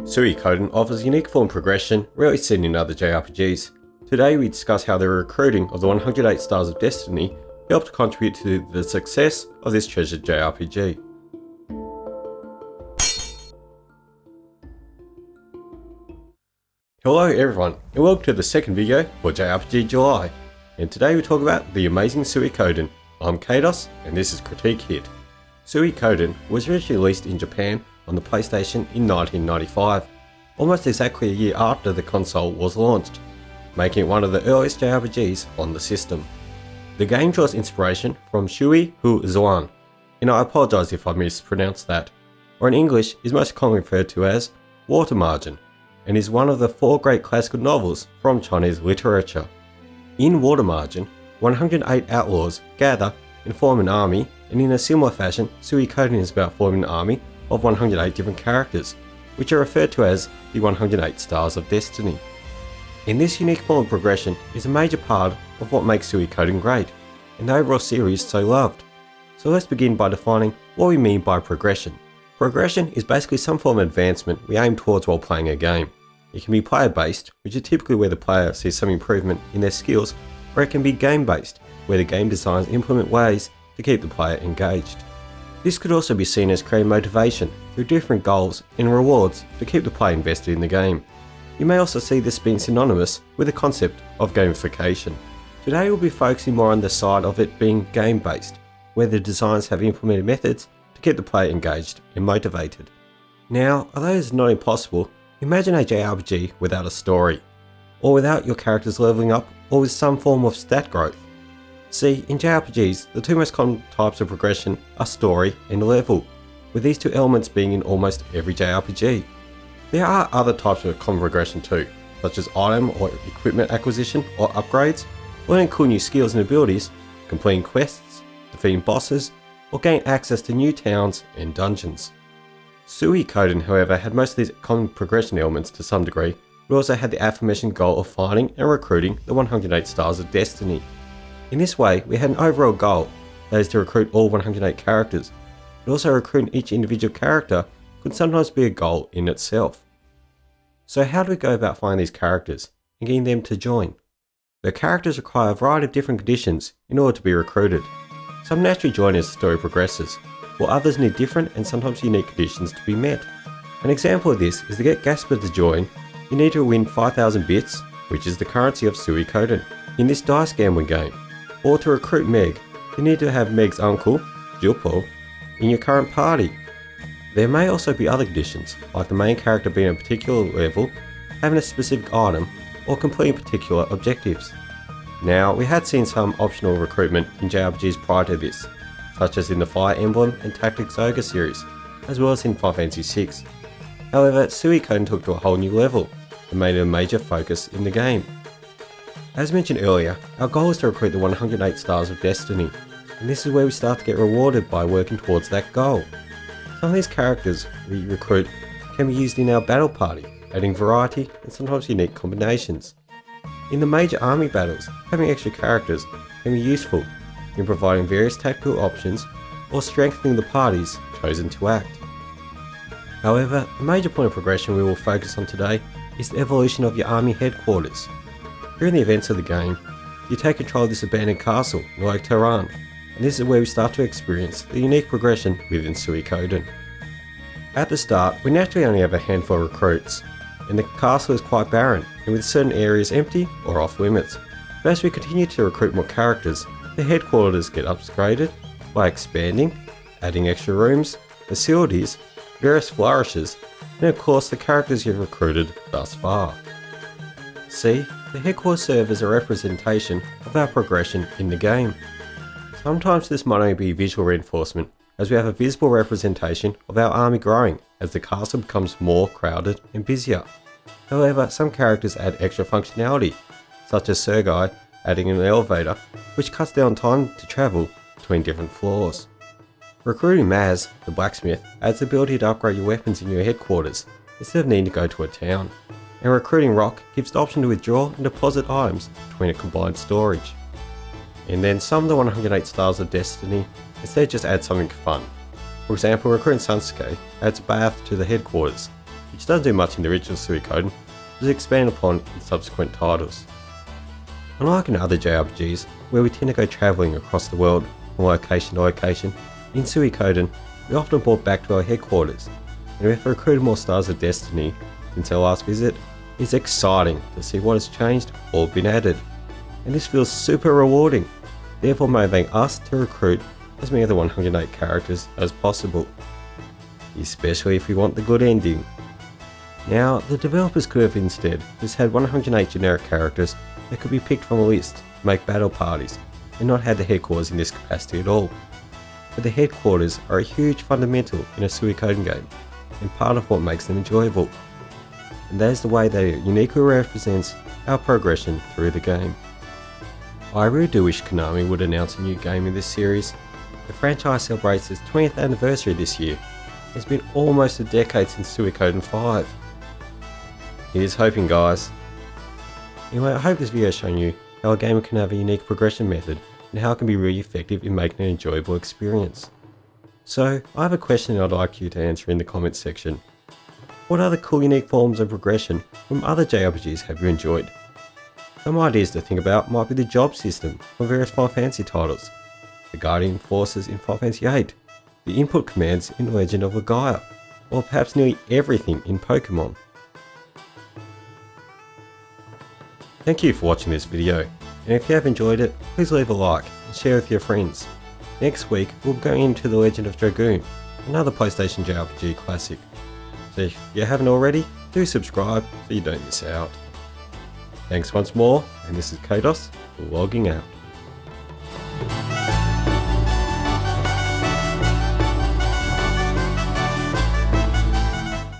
Suikoden offers a unique form of progression rarely seen in other JRPGs. Today we discuss how the recruiting of the 108 Stars of Destiny helped contribute to the success of this treasured JRPG. Hello everyone, and welcome to the second video for JRPGJULY, and today we talk about the amazing Suikoden. I'm Kados, and this is Critique Hit. Suikoden was originally released in Japan on the PlayStation in 1995, almost exactly a year after the console was launched, making it one of the earliest JRPGs on the system. The game draws inspiration from Shui Hu Zuan, and I apologise if I mispronounced that, or in English is most commonly referred to as Water Margin, and is one of the 4 great classical novels from Chinese literature. In Water Margin, 108 outlaws gather and form an army, and in a similar fashion, Suikoden is about forming an army of 108 different characters, which are referred to as the 108 Stars of Destiny. And this unique form of progression is a major part of what makes Suikoden great, and the overall series so loved. So let's begin by defining what we mean by progression. Progression is basically some form of advancement we aim towards while playing a game. It can be player based, which is typically where the player sees some improvement in their skills, or it can be game based, where the game designers implement ways to keep the player engaged. This could also be seen as creating motivation through different goals and rewards to keep the player invested in the game. You may also see this being synonymous with the concept of gamification. Today we'll be focusing more on the side of it being game based, where the designers have implemented methods to keep the player engaged and motivated. Now, although it's not impossible, imagine a JRPG without a story, or without your characters leveling up, or with some form of stat growth. See, in JRPGs, the 2 most common types of progression are story and level, with these 2 elements being in almost every JRPG. There are other types of common progression too, such as item or equipment acquisition or upgrades, learning cool new skills and abilities, completing quests, defeating bosses, or gaining access to new towns and dungeons. Suikoden, however, had most of these common progression elements to some degree, but also had the aforementioned goal of finding and recruiting the 108 Stars of Destiny. In this way, we had an overall goal, that is to recruit all 108 characters, but also recruiting each individual character could sometimes be a goal in itself. So how do we go about finding these characters and getting them to join? The characters require a variety of different conditions in order to be recruited. Some naturally join as the story progresses, while others need different and sometimes unique conditions to be met. An example of this is to get Gasper to join, you need to win 5,000 bits, which is the currency of Suikoden, in this dice gambling game. Or to recruit Meg, you need to have Meg's uncle, Jilpo, in your current party. There may also be other conditions, like the main character being a particular level, having a specific item, or completing particular objectives. Now, we had seen some optional recruitment in JRPGs prior to this, such as in the Fire Emblem and Tactics Ogre series, as well as in Final Fantasy VI. However, Suikoden took to a whole new level, and made it a major focus in the game. As mentioned earlier, our goal is to recruit the 108 Stars of Destiny, and this is where we start to get rewarded by working towards that goal. Some of these characters we recruit can be used in our battle party, adding variety and sometimes unique combinations. In the major army battles, having extra characters can be useful in providing various tactical options or strengthening the parties chosen to act. However, the major point of progression we will focus on today is the evolution of your army headquarters. During the events of the game, you take control of this abandoned castle in Lake Tehran, and this is where we start to experience the unique progression within Suikoden. At the start, we naturally only have a handful of recruits, and the castle is quite barren, and with certain areas empty or off limits. But as we continue to recruit more characters, the headquarters get upgraded by expanding, adding extra rooms, facilities, various flourishes, and of course the characters you've recruited thus far. See, the headquarters serve as a representation of our progression in the game. Sometimes this might only be visual reinforcement, as we have a visible representation of our army growing as the castle becomes more crowded and busier. However, some characters add extra functionality, such as Sergei adding an elevator, which cuts down time to travel between different floors. Recruiting Maz, the blacksmith, adds the ability to upgrade your weapons in your headquarters, instead of needing to go to a town. And recruiting Rock gives the option to withdraw and deposit items between a combined storage. And then some of the 108 Stars of Destiny instead just add something fun. For example, recruiting Sansuke adds a bath to the headquarters, which doesn't do much in the original Suikoden, was expanded upon in subsequent titles. Unlike in other JRPGs, where we tend to go travelling across the world from location to location, in Suikoden we often brought back to our headquarters, and we have recruited more Stars of Destiny since our last visit. It's exciting to see what has changed or been added, and this feels super rewarding, therefore motivating us to recruit as many of the 108 characters as possible, especially if we want the good ending. Now, the developers could have instead just had 108 generic characters that could be picked from a list to make battle parties, and not had the headquarters in this capacity at all. But the headquarters are a huge fundamental in a Suikoden game, and part of what makes them enjoyable. And that is the way that it uniquely represents our progression through the game. I really do wish Konami would announce a new game in this series. The franchise celebrates its 20th anniversary this year. It's been almost a decade since Suikoden 5. Here's hoping, guys. Anyway, I hope this video has shown you how a gamer can have a unique progression method and how it can be really effective in making an enjoyable experience. So, I have a question I'd like you to answer in the comments section. What other cool unique forms of progression from other JRPGs have you enjoyed? Some ideas to think about might be the job system from various Final Fantasy titles, the guardian forces in Final Fantasy VIII, the input commands in Legend of Legaia, or perhaps nearly everything in Pokemon. Thank you for watching this video, and if you have enjoyed it, please leave a like and share with your friends. Next week we'll be going into The Legend of Dragoon, another PlayStation JRPG classic. So if you haven't already, do subscribe so you don't miss out. Thanks once more, and this is KADOS logging out.